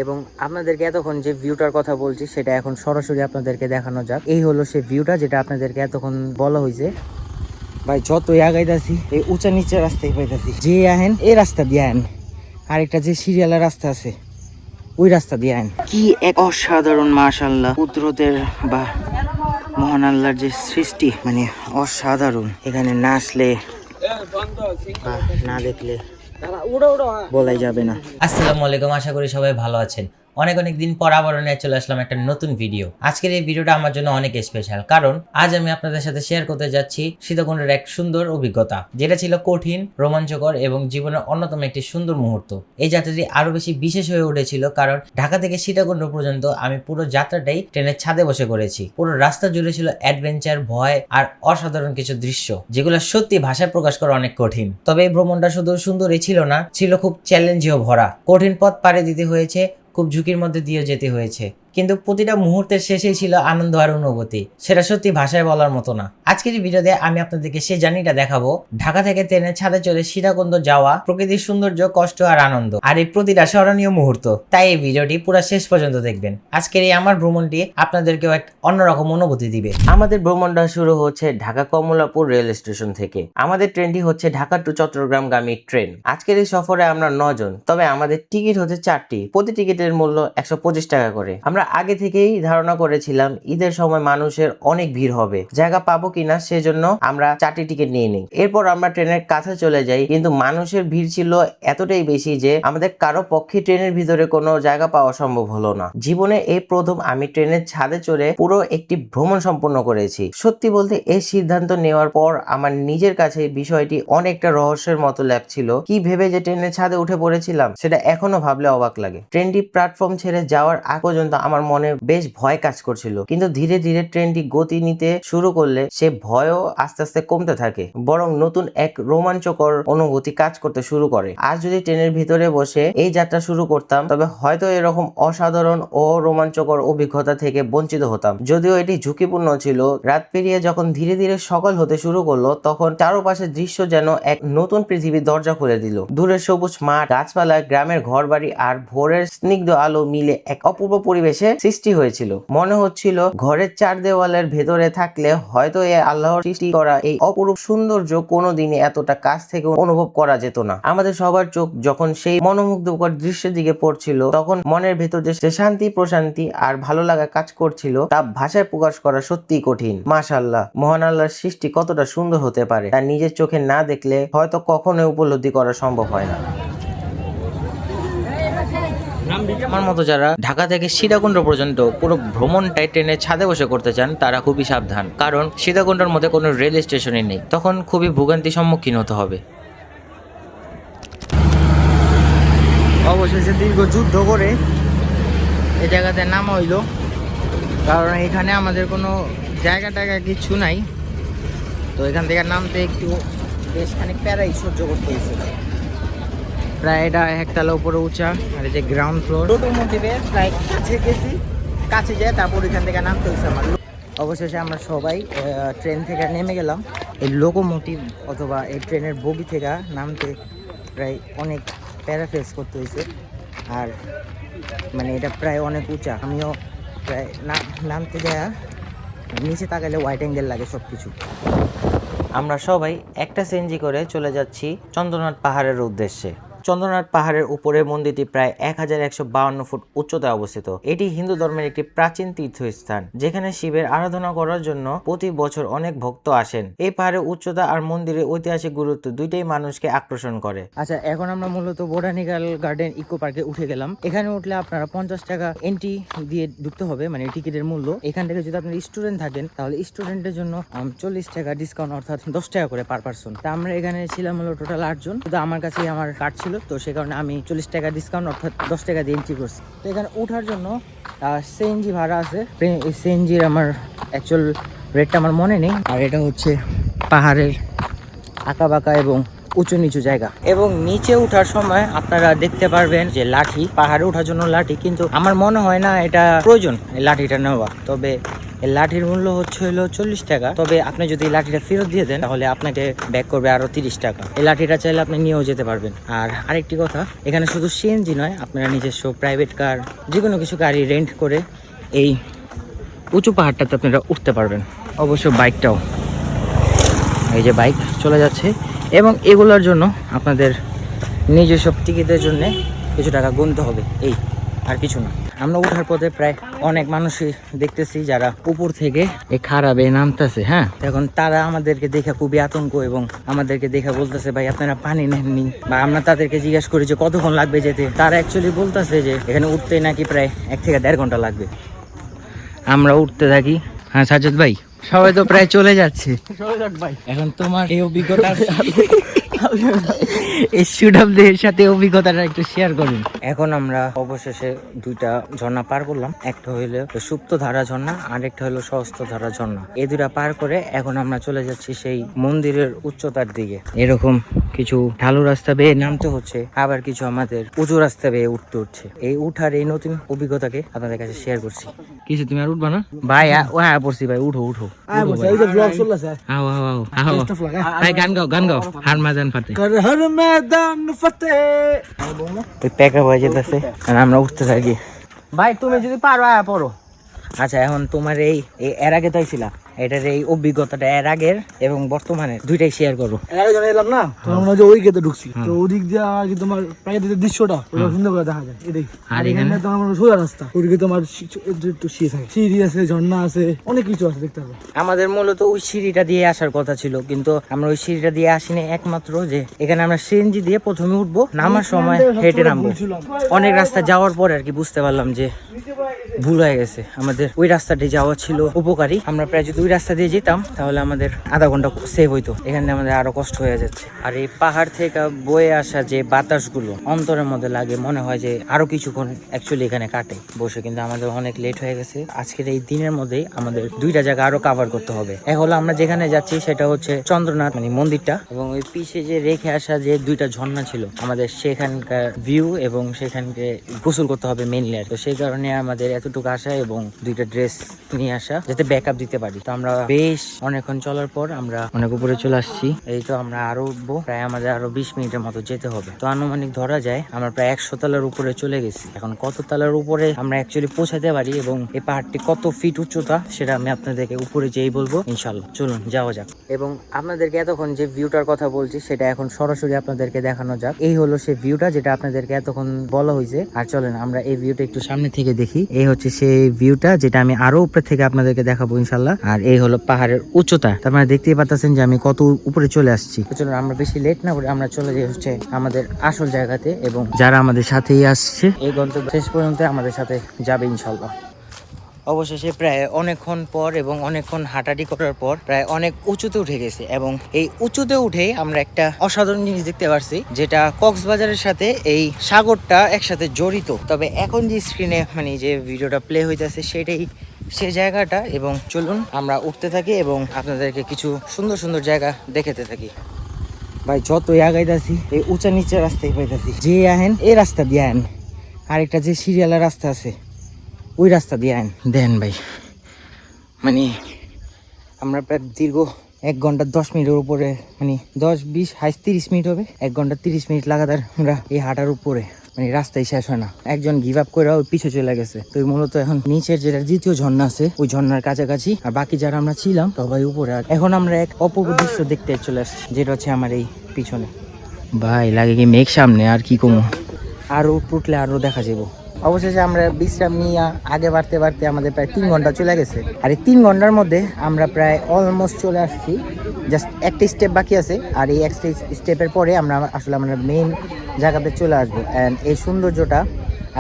এবং আপনাদেরকে এতক্ষণ যে ভিউটার কথা বলছি সেটা এখন সরাসরি আপনাদেরকে দেখানো যাক। এই হলো সেই ভিউটা যেটা আপনাদেরকে এতক্ষণ বলা হয়েছে। ভাই যতই আগাইতাছি এই উঁচা নিচে রাস্তায় পাইতাছি, যে আহেন এই রাস্তা দিয়ে আহেন, আরেকটা যে সিরিয়ালের রাস্তা আছে ওই রাস্তা দিয়ে আহেন। কি এক অসাধারণ মাশাআল্লাহ, কুদরতের বা মহান আল্লাহর যে সৃষ্টি, মানে অসাধারণ। এখানে না আসলে বা না দেখলে বলাই যাবে না। আসসালামু আলাইকুম, আশা করি সবাই ভালো আছেন। অনেক দিন পর আবারও নিয়ে চলে আসলাম একটা নতুন ভিডিও। আজকের এই ভিডিওটা আমার জন্য অনেক স্পেশাল, কারণ আজ আমি আপনাদের সাথে শেয়ার করতে যাচ্ছি সীতাকুণ্ডের এক সুন্দর অভিজ্ঞতা, যেটা ছিল কঠিন, রোমাঞ্চকর এবং জীবনের অন্যতম একটি সুন্দর মুহূর্ত। এই যাত্রাটি আরো বেশি বিশেষ হয়ে উঠেছিল কারণ ঢাকা থেকে সীতাকুণ্ড পর্যন্ত আমি পুরো যাত্রাটাই ট্রেনের ছাদে বসে করেছি। পুরো রাস্তা জুড়ে ছিল অ্যাডভেঞ্চার, ভয় আর অসাধারণ কিছু দৃশ্য, যেগুলো সত্যি ভাষায় প্রকাশ করা অনেক কঠিন। তবে এই ভ্রমণটা শুধু সুন্দরই ছিল না, ছিল খুব চ্যালেঞ্জেও ভরা। কঠিন পথ পাড়ি দিতে হয়েছে, খুব ঝুঁকির মধ্যে দিয়ে যেতে হয়েছে, কিন্তু প্রতিটা মুহূর্তের শেষেই ছিল আনন্দ আর অনুভূতি, সেটা সত্যি ভাষায় বলার মতো না। আজকের এই ভিডিওতে আমি আপনাদেরকে সেই জার্নিটা দেখাবো। ঢাকা থেকে ট্রেনের ছাদে চড়ে সীতাকুণ্ড যাওয়া, প্রকৃতির সৌন্দর্য, কষ্ট আর আনন্দ, আর এই প্রতিটা স্মরণীয় মুহূর্ত। তাই এই ভিডিওটি পুরো শেষ পর্যন্ত দেখবেন। আজকের এই আমার ভ্রমণটি আপনাদেরকেও এক অন্যরকম অনুভূতি দিবে। আমাদের ভ্রমণটা শুরু হচ্ছে ঢাকা কমলাপুর রেল স্টেশন থেকে। আমাদের ট্রেনটি হচ্ছে ঢাকা টু চট্টগ্রামগামী ট্রেন। আজকের এই সফরে আমরা 9 জন, তবে আমাদের টিকিট হচ্ছে 4টি, প্রতি টিকিটের মূল্য 125 টাকা করে। আমরা আগে থেকেই ধারণা করেছিলাম ঈদের সময় মানুষের অনেক ভিড় হবে, জায়গা পাবো কিনা, সেজন্য আমরা 4টি টিকিট নিয়ে নিই। এরপর আমরা ট্রেনের কাছে চলে যাই, কিন্তু মানুষের ভিড় ছিল এতটাই বেশি যে আমাদের কারো পক্ষে ট্রেনের ভিতরে কোনো জায়গা পাওয়া সম্ভব হলো না। জীবনে এই প্রথম আমি ট্রেনের ছাদে চড়ে পুরো একটি ভ্রমণ সম্পূর্ণ করেছি। সত্যি বলতে এই সিদ্ধান্ত নেওয়ার পর আমার নিজের কাছে বিষয়টি অনেকটা রহস্যের মতো লাগছিল। কি ভেবে যে ট্রেনের ছাদে উঠে পড়েছিলাম সেটা এখনো ভাবলে অবাক লাগে। ট্রেনটি প্ল্যাটফর্ম ছেড়ে যাওয়ার আগ পর্যন্ত আমার মনে বেশ ভয় কাজ করছিল, কিন্তু ধীরে ধীরে ট্রেনটি গতি নিতে শুরু করলে সে ভয়ও আস্তে আস্তে কমতে থাকে, বরং নতুন এক রোমাঞ্চকর অনুভূতি কাজ করতে শুরু করে। আজ যদি ট্রেনের ভিতরে বসে এই যাত্রা শুরু করতাম, তবে হয়তো এরকম অসাধারণ ও রোমাঞ্চকর অভিজ্ঞতা থেকে বঞ্চিত হতাম। যদিও এটি ঝুঁকিপূর্ণ ছিল। রাত পেরিয়ে যখন ধীরে ধীরে সকাল হতে শুরু করলো, তখন চারপাশের দৃশ্য যেন এক নতুন পৃথিবীর দরজা খুলে দিল। দূরের সবুজ মাঠ, গাছপালা, গ্রামের ঘরবাড়ি আর ভোরের স্নিগ্ধ আলো মিলে এক অপূর্ব পরিবেশে সৃষ্টি হয়েছিল। মনে হচ্ছিল ঘরের 4 দেওয়ালের ভেতরে থাকলে হয়তো এই আল্লাহর সৃষ্টি করা এই অপরূপ সৌন্দর্য কোনোদিনই এতটা কাছ থেকে অনুভব করা যেত না। আমাদের সবার চোখ যখন সেই মনোমুগ্ধকর দৃশ্যের দিকে পড়ছিল, তখন মনের ভেতর যে শান্তি, প্রশান্তি আর ভালো লাগা কাজ করছিল তা ভাষায় প্রকাশ করা সত্যিই কঠিন। মাশাআল্লাহ, মহান আল্লাহর সৃষ্টি কতটা সুন্দর হতে পারে তা নিজের চোখে না দেখলে হয়তো কখনোই উপলব্ধি করা সম্ভব হয় না। আমার মতো যারা ঢাকা থেকে সীতাকুণ্ড পর্যন্ত পুরো ভ্রমণটাই ট্রেনের ছাদে বসে করতে চান, তারা খুবই সাবধান, কারণ সীতাকুণ্ডের মধ্যে কোনো রেল স্টেশনই নেই। তখন খুবই ভোগান্তির সম্মুখীন হতে হবে। অবশেষে দীর্ঘ যুদ্ধ করে এই জায়গাতে নামা হইলো, কারণ এখানে আমাদের কোনো জায়গা কিছু নাই। তো এখান থেকে নামতে একটু বেশ খানিক প্যারাই সহ্য করতে হয়েছে। প্রায় এটা একতলা উপরে উঁচা, আর এই যে গ্রাউন্ড ফ্লোর। লোকোমোটিভের প্রায় কাছে গেছি, কাছে যায় তারপর এখান থেকে নামতে হয়েছে আমার। অবশেষে আমরা সবাই ট্রেন থেকে নেমে গেলাম। এই লোকোমোটিভ অথবা এই ট্রেনের বগি থেকে নামতে প্রায় অনেক প্যারা ফেস করতে হয়েছে, আর মানে এটা প্রায় অনেক উঁচা। আমিও প্রায় নামতে যায় নিচে তাকালে ওয়াইড অ্যাঙ্গেল লাগে সব কিছু। আমরা সবাই একটা সিএনজি করে চলে যাচ্ছি চন্দ্রনাথ পাহাড়ের উদ্দেশ্যে। চন্দ্রনাথ পাহাড়ের উপরে মন্দিরটি প্রায় 1152 ফুট উচ্চতায় অবস্থিত। এটি হিন্দু ধর্মের একটি প্রাচীন তীর্থস্থান, যেখানে শিবের আরাধনা করার জন্য প্রতি বছর অনেক ভক্ত আসেন। এই পাহাড়ের উচ্চতা আর মন্দিরের ঐতিহাসিক গুরুত্ব দুইটাই মানুষকে আকর্ষণ করে। আচ্ছা, এখন আমরা মূলত বোটানিক্যাল গার্ডেন ইকো পার্কে উঠে গেলাম। এখানে উঠলে আপনারা 50 টাকা এন্ট্রি দিয়ে ঢুকতে হবে, মানে টিকিটের মূল্য। এখান থেকে যদি আপনার স্টুডেন্ট থাকেন তাহলে স্টুডেন্টের জন্য 40 টাকা ডিসকাউন্ট, অর্থাৎ 10 টাকা করে পার পার্সন। তা আমরা এখানে ছিলাম হলো টোটাল 8 জন, কিন্তু আমার কাছে আমার কার্ড ছিল, তো সে কারণে আমি 40 টাকা ডিসকাউন্ট অর্থাৎ 10 টাকা দিয়ে এন্ট্রি করছি। তো এখানে ওঠার জন্য সিএনজি ভাড়া আছে। এই সিএনজির আমার অ্যাকচুয়াল রেটটা আমার মনে নেই। আর এটা হচ্ছে পাহাড়ের আঁকা বাঁকা এবং উঁচু নিচু জায়গা, এবং নিচে ওঠার সময় আপনারা দেখতে পারবেন যে লাঠি, পাহাড়ে ওঠার জন্য লাঠি, কিন্তু আমার মনে হয় না এটা প্রয়োজন এই লাঠিটা নেওয়া। তবে এই লাঠির মূল্য হলো 40 টাকা, তবে আপনি যদি এই লাঠিটা ফেরত দিয়ে দেন তাহলে আপনাকে ব্যাক করবে আরো 30 টাকা। এই লাঠিটা চাইলে আপনি নিয়েও যেতে পারবেন। আর আরেকটি কথা, এখানে শুধু সিএনজি নয়, আপনারা নিজস্ব প্রাইভেট কার যে কোনো কিছু গাড়ি রেন্ট করে এই উঁচু পাহাড়টাতে আপনারা উঠতে পারবেন। অবশ্য বাইকটাও, এই যে বাইক চলে যাচ্ছে, এবং এগুলোর জন্য আপনাদের নিজস্ব টিকিটের জন্য কিছু টাকা গুনতে হবে, এই আর কিছু না। আমরা ওঠার পথে প্রায় অনেক মানুষই দেখতেছি যারা উপর থেকে এই খারাপে নামতেছে। হ্যাঁ, এখন তারা আমাদেরকে দেখে খুবই আতঙ্ক এবং আমাদেরকে দেখে বলতেছে ভাই আপনারা পানি নেননি, বা আমরা তাদেরকে জিজ্ঞেস করি যে কতক্ষণ লাগবে যেতে। তারা অ্যাকচুয়ালি বলতেছে যে এখানে উঠতে নাকি প্রায় 1 থেকে 1.5 ঘন্টা লাগবে। আমরা উঠতে থাকি। হ্যাঁ সাজ্জাদ ভাই, সবাই তো প্রায় চলে যাচ্ছে, এখন তোমার এই অভিজ্ঞতা এই স্টুডেন্টদের সাথে অভিজ্ঞতাটা একটু শেয়ার করুন। এখন আমরা অবশেষে 2টা ঝর্ণা পার করলাম, একটা হইলো সুপ্ত ধারা ঝর্ণা আর একটা হলো সহস্ত ধারা ঝর্ণা। এই 2টা পার করে এখন আমরা চলে যাচ্ছি সেই মন্দিরের উচ্চতার দিকে। এরকম কিছু ঢালু রাস্তা বেয়ে নামতে হচ্ছে, আবার কিছু আমাদের উঁচু রাস্তা বেয়ে উঠতে হচ্ছে। এই উঠার এই নতুন অভিজ্ঞতাকে আপনাদের কাছে শেয়ার করছি। কিছু তুমি আর উঠবা না ভাই? হ্যাঁ পড়ছি ভাই, উঠো উঠো। ভাই গান গাও হার মাজান ফাতে প্যাকআপ হয়ে যেতেছে, আমরা উঠতে থাকি। ভাই তুমি যদি পারো পড়ো। আচ্ছা, এখন তোমার এই এর আগে তো ছিলা, এটার এই অভিজ্ঞতাটা এর আগের এবং বর্তমানে দুইটাই শেয়ার করো। এর আগে যখন এলাম না, তখন মনে হয় যে ওই গেটে ঢুকছি, তো ওদিক দিয়ে কি তোমার প্রাকৃতিক দৃশ্যটা সুন্দর করে দেখা যায়। এটাই। আর এখানে তোমার সোজা রাস্তা, ওদিকে তোমার একটু সিঁড়ি আছে, ঝর্ণা আছে, অনেক কিছু আছে দেখতে হবে। আমাদের মূলত ওই সিঁড়িটা দিয়ে আসার কথা ছিল, কিন্তু আমরা ওই সিঁড়িটা দিয়ে আসিনি, একমাত্র যে এখানে আমরা সিএনজি দিয়ে প্রথমে উঠবো, নামার সময় হেঁটে নামবো। অনেক রাস্তা যাওয়ার পর আর কি বুঝতে পারলাম যে ভুল হয়ে গেছে, আমাদের ওই রাস্তাটি যাওয়া ছিল উপকারী। আমরা প্রায় যদি ওই রাস্তা দিয়ে যেতাম তাহলে আমাদের আধা ঘন্টা সেভ হইতো, এখানে আমাদের আরো কষ্ট হয়ে যাচ্ছে। আর এই পাহাড় থেকে বয়ে আসা যে বাতাসগুলো অন্তরের মধ্যে লাগে, মনে হয় যে আরো কিছুক্ষণ অ্যাকচুয়ালি এখানে কাটে বসে, কিন্তু আমাদের অনেক লেট হয়ে গেছে। আজকের এই দিনের মধ্যেই আমাদের 2টা জায়গা আরো কভার করতে হবে। এখন আমরা যেখানে যাচ্ছি সেটা হচ্ছে চন্দ্রনাথ মানে মন্দিরটা, এবং ওই পিছে যে রেখে আসা যে 2টা ঝর্ণা ছিল আমাদের সেখানকার ভিউ, এবং সেখানকে গোসল করতে হবে মেইনলি। তো সেই কারণে আমাদের এতটুকু আসা এবং 2টা ড্রেস নিয়ে আসা যাতে ব্যাকআপ দিতে পারি। তো আমরা বেশ অনেকক্ষণ চলার পর আমরা অনেক উপরে চলে আসছি। এই তো আমরা আরো উঠবো, প্রায় আমাদের আরো 20 মিনিটের মতো যেতে হবে। তো আনুমানিক ধরা যায় আমরা প্রায় 100 তলার উপরে চলে গেছি। এখন কত তলার উপরে আমরা অ্যাকচুয়ালি পৌঁছাতে পারি এবং এই পাহাড়টি কত ফিট উচ্চতা সেটা আমি আপনাদেরকে উপরে যেই বলবো ইনশাল্লাহ। চলুন যাওয়া যাক, এবং আপনাদেরকে এতক্ষণ যে ভিউটার কথা বলছি সেটা এখন সরাসরি আপনাদেরকে দেখানো যাক। এই হলো সেই ভিউটা যেটা আপনাদেরকে এতক্ষণ বলা হয়েছে। আর চলেন আমরা এই ভিউটা একটু সামনে থেকে দেখি। এই হচ্ছে সেই ভিউটা যেটা আমি আরো উপরে থেকে আপনাদেরকে দেখাবো ইনশাল্লাহ। আর এই হলো পাহাড়ের উচ্চতা, আপনারা দেখতেই পাচ্ছেন যে আমি কত উপরে চলে আসছি। চলুন আমরা বেশি লেট না করে আমরা চলে যাই হচ্ছে আমাদের আসল জায়গাতে, এবং যারা আমাদের সাথেই আসছে এই গন্তব্য শেষ পর্যন্ত আমাদের সাথে যাবে ইনশাল্লাহ। অবশেষে প্রায় অনেকক্ষণ পর এবং অনেকক্ষণ হাঁটাহাঁটি করার পর প্রায় অনেক উঁচুতে উঠে গেছে, এবং এই উঁচুতে উঠে আমরা একটা অসাধারণ জিনিস দেখতে পারছি, যেটা কক্সবাজারের সাথে এই সাগরটা একসাথে জড়িত। তবে এখন যে স্ক্রিনে মানে যে ভিডিওটা প্লে হইতেছে সেটাই সে জায়গাটা, এবং চলুন আমরা উঠতে থাকি এবং আপনাদেরকে কিছু সুন্দর সুন্দর জায়গা দেখাতে থাকি। ভাই যতই আগাইতেছি এই উঁচা নিচে রাস্তায় পাইতেছি, যে আহেন এই রাস্তা দিয়ে আহেন, আরেকটা যে সিরিয়ালের রাস্তা আছে ওই রাস্তা দিয়ে আহেন। দেন ভাই, মানে আমরা প্রায় দীর্ঘ 1 ঘন্টা 10 মিনিটের উপরে, মানে 10-20 হাই 30 মিনিট হবে, 1 ঘন্টা 30 মিনিট লাগাতার আমরা এই হাঁটার উপরে, মানে রাস্তায় শেষ হয় না। একজন গিভ আপ করে ওই পিছে চলে গেছে। তো মূলত এখন নিচের যেটা দ্বিতীয় ঝর্ণা আছে ওই ঝর্ণার কাছাকাছি, আর বাকি যারা আমরা ছিলাম সবাই উপরে। আর এখন আমরা এক অপূর্ব দৃশ্য দেখতে চলে আসছি, যেটা হচ্ছে আমার এই পিছনে। ভাই লাগে কি মেঘ সামনে, আর কি কমু, আরো উঠলে আরো দেখা যাবো। অবশেষে আমরা বিশ্রাম নিয়ে আগে বাড়তে বাড়তে আমাদের প্রায় 3 ঘন্টা চলে গেছে। আর এই 3 ঘন্টার মধ্যে আমরা প্রায় অলমোস্ট চলে আসছি, জাস্ট একটা স্টেপ বাকি আছে। আর এই একটা স্টেপের পরে আমরা আসলে আমরা মেইন জায়গাতে চলে আসবো। অ্যান্ড এই সৌন্দর্যটা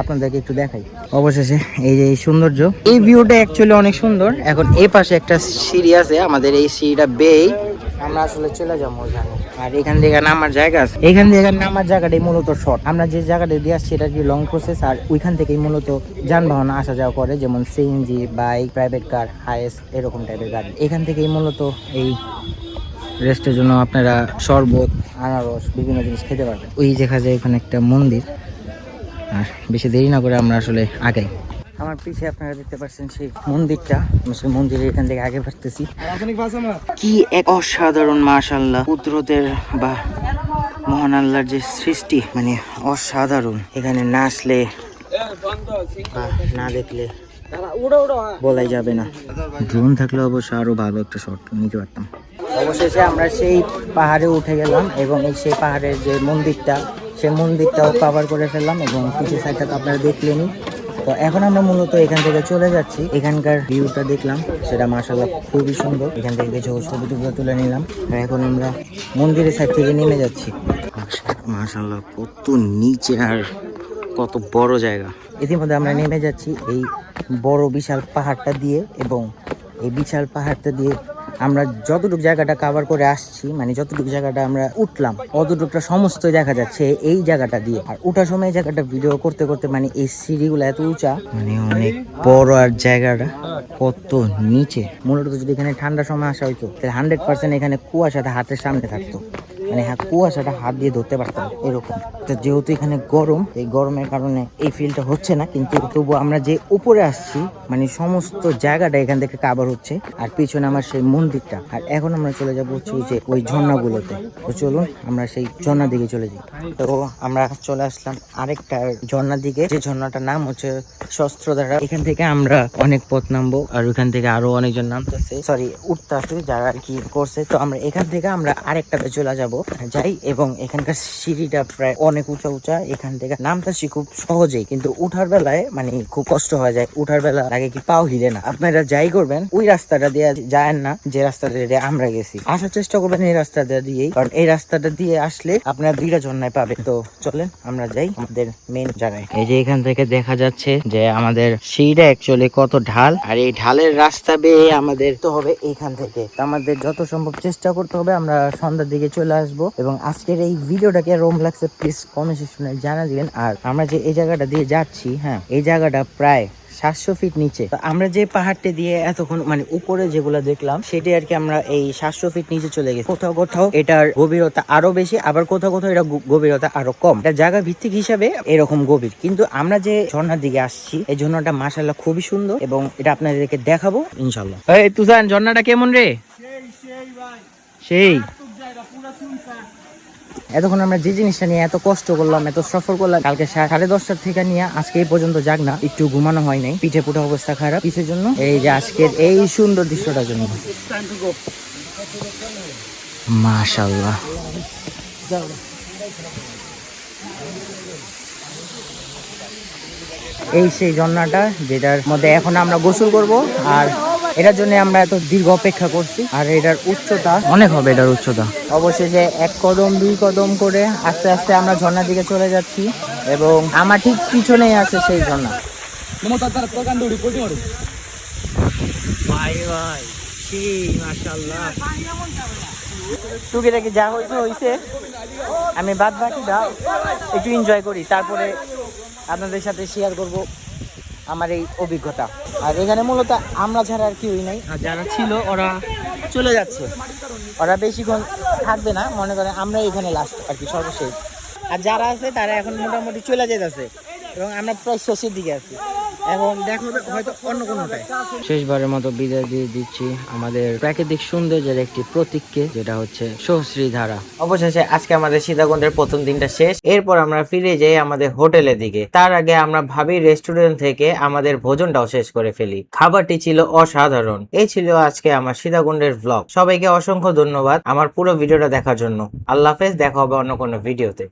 আপনাদেরকে একটু দেখাই। অবশেষে এই যে এই সৌন্দর্য, এই ভিউটা অ্যাকচুয়ালি অনেক সুন্দর। এখন এই পাশে একটা সিঁড়ি আছে, আমাদের এই সিঁড়িটা বেয়ে আমরা আসলে চলে যাবো ওইখানে। আর এখান থেকে নামার জায়গা আছে, এখান থেকে নামার জায়গাটাই মূলত শর্ট। আমরা যে জায়গাটা দিয়ে আসছি এটা কি লং প্রসেস, আর ওইখান থেকেই মূলত যানবাহন আসা যাওয়া করে, যেমন সিএনজি, বাইক, প্রাইভেট কার, হাইস এরকম টাইপের গাড়ি। এখান থেকেই মূলত এই রেস্টের জন্য আপনারা শরবত, আনারস, বিভিন্ন জিনিস খেতে পারবেন। ওই দেখা যায় এখানে একটা মন্দির। আর বেশি দেরি না করে আমরা আসলে আগাই। আমার পিছে আপনারা দেখতে পাচ্ছেন সেই মন্দিরটা, আমি সেই মন্দিরে এখান থেকে আগে বাড়তেছি। কি এক অসাধারণ মাশাআল্লাহ, কুদরতের বা মহান আল্লাহর যে সৃষ্টি, মানে অসাধারণ। এখানে না আসলে বা না দেখলে বলাই যাবে না। ড্রোন থাকলে অবশ্য আরো ভালো একটা শট নিতে পারতাম। অবশেষে আমরা সেই পাহাড়ে উঠে গেলাম এবং সেই পাহাড়ের যে মন্দিরটা, সেই মন্দিরটাও কভার করে ফেললাম এবং পিছের সাইডটা তো আপনারা দেখলেনই। তো এখন আমরা মূলত এখান থেকে চলে যাচ্ছি। এখানকার ভিউটা দেখলাম, সেটা মাশাআল্লাহ খুবই সুন্দর। এখান থেকে কিছু ছবি টুবি তুলে নিলাম। আর এখন আমরা মন্দিরের সাইড থেকে নেমে যাচ্ছি। মাশাআল্লাহ কত নিচে আর কত বড় জায়গা। ইতিমধ্যে আমরা নেমে যাচ্ছি এই বড় বিশাল পাহাড়টা দিয়ে, এবং এই বিশাল পাহাড়টা দিয়ে আমরা যতটুকু জায়গাটা কভার করে আসছি, মানে যতটুকু জায়গাটা আমরা উঠলাম অতটুকুটা সমস্ত দেখা যাচ্ছে এই জায়গাটা দিয়ে। আর ওঠার সময় জায়গাটা ভিডিও করতে করতে মানে এই সিঁড়িগুলো এত উঁচা, মানে অনেক বড়, আর জায়গাটা কত নিচে। মূলত যদি এখানে ঠান্ডার সময় আসা হইতো তাহলে 100% এখানে কুয়াশাটা হাতের সামনে থাকতো, মানে কুয়াশাটা হাত দিয়ে ধরতে পারতাম এরকম। তো যেহেতু এখানে গরম, এই গরমের কারণে এই ফিলটা হচ্ছে না, কিন্তু তবু আমরা যে উপরে আসছি মানে সমস্ত জায়গাটা এখান থেকে কভার হচ্ছে। আর পিছনে আমার সেই মন্দিরটা। আর এখন আমরা চলে যাবো হচ্ছে যে ওই ঝর্ণাগুলোতে। তো চলুন আমরা সেই ঝর্ণার দিকে চলে যাই। তো আমরা চলে আসলাম আরেকটা ঝর্ণার দিকে, যে ঝর্ণাটার নাম হচ্ছে শস্ত্রধারা। এখান থেকে আমরা অনেক পথ নামবো, আর ওইখান থেকে আরো অনেকজন নামতেছে, সরি উঠতেছে যারা আর কি করছে। তো আমরা এখান থেকে আমরা আরেকটাতে চলে যাব যাই, এবং এখানকার সিঁড়িটা প্রায় অনেক উঁচা উঁচা। এখান থেকে নামতেছি খুব সহজেই, কিন্তু উঠার বেলায় মানে খুব কষ্ট হয়ে যায়। উঠার বেলা আগে কি পাও হিলে না। আপনারা যাই করবেন ওই রাস্তাটা দিয়ে যায় না, যে রাস্তাটা দিয়ে আমরা গেছি। আসার চেষ্টা করবেন এই রাস্তাটা দিয়েই, কারণ এই রাস্তাটা দিয়ে আসলে আপনারা দুইটা ঝর্ণায় পাবেন। তো চলেন আমরা যাই আমাদের মেন জায়গায়। এই যে এখান থেকে দেখা যাচ্ছে যে আমাদের সিঁড়িটা অ্যাকচুয়ালি কত ঢাল, আর এই ঢালের রাস্তা বেয়ে আমাদের তো হবে এইখান থেকে। আমাদের যত সম্ভব চেষ্টা করতে হবে আমরা সন্ধ্যার দিকে চলে আসবো। এবং আজকের এই ভিডিওটাকে রোম লাগছে প্লিজ কমেন্ট সেকশনে জানা দিবেন। আর আমরা যে এই জায়গাটা দিয়ে যাচ্ছি, হ্যাঁ এই জায়গাটা প্রায় 700 ফিট নিচে। তো আমরা যে পাহাড়টি দিয়ে এতক্ষণ মানে উপরে যেগুলো দেখলাম সেটি আর কি আমরা এই 700 ফিট নিচে চলে গেছি। কোথাও কোথাও এটার গভীরতা আরো বেশি, আবার কোথাও কোথাও এটা গভীরতা আরো কম। এটা জায়গা ভিত্তিক হিসাবে এরকম গভীর। কিন্তু আমরা যে ঝর্ণার দিকে আসছি এই ঝর্ণাটা মাশাআল্লাহ খুবই সুন্দর, এবং এটা আপনাদেরকে দেখাবো ইনশাআল্লাহ। এই তুষান, ঝর্ণাটা কেমন রে? সেই এতক্ষণ আমরা যে জিনিসটা নিয়ে এত কষ্ট করলাম, এত সফর করলাম, কালকে 10:30 থেকে নিয়ে আজকে এই পর্যন্ত যাক না, একটু ঘুমানো হয় নাই, পিঠে পুঠে অবস্থা খারাপ। কিসের জন্য? এই যে আজকের এই সুন্দর দৃশ্যটার জন্য। মাশাআল্লাহ এই সেই ঝর্ণাটা যেটার মধ্যে এখন আমরা গোসল করব। আর এটার জন্য আমরা এত দীর্ঘ অপেক্ষা করছি। আর এটার উচ্চতা অনেক হবে, এটার উচ্চতা। অবশেষে 1 কদম 2 কদম করে আস্তে আস্তে আমরা ঝর্ণার দিকে চলে যাচ্ছি, এবং আমার ঠিক পিছনেই আছে সেই ঝর্ণা। ভাই ভাই সেই মাশাআল্লাহ, টুকিটাকি যা হয়েছে আমি বাদ বাকিটা একটু এনজয় করি, তারপরে আপনাদের সাথে শেয়ার করব আমার এই অভিজ্ঞতা। আর এখানে মূলত আমরা ছাড়া আর কেউই নাই, আর যারা ছিল ওরা চলে যাচ্ছে, ওরা বেশিক্ষণ থাকবে না, মনে করেন আমরা এখানে লাস্ট আর কি, সর্বশেষ। আর যারা আছে তারা এখন মোটামুটি চলে যেতেছে, এবং আমরা প্রায় শেষের দিকে আছি। এখন দেখো হয়তো অন্য কোনোটায়। শেষবারের মতো বিদায় দিয়ে দিচ্ছি আমাদের প্রাকৃতিক সৌন্দর্যের একটি প্রতীককে, যেটা হচ্ছে সহস্রী ধারা। অবশেষে আজকে আমাদের সীতাকুণ্ডের প্রথম দিনটা শেষ। এরপর আমরা ফিরে যাই আমাদের হোটেলের দিকে। তার আগে আমরা ভাবি রেস্টুরেন্ট থেকে আমাদের ভোজনটাও শেষ করে ফেলি। খাবারটি ছিল অসাধারণ। এই ছিল আজকে আমার সীতাকুণ্ডের ব্লগ। সবাইকে অসংখ্য ধন্যবাদ আমার পুরো ভিডিওটা দেখার জন্য। আল্লাহ হাফেজ, দেখা হবে অন্য কোনো ভিডিওতে।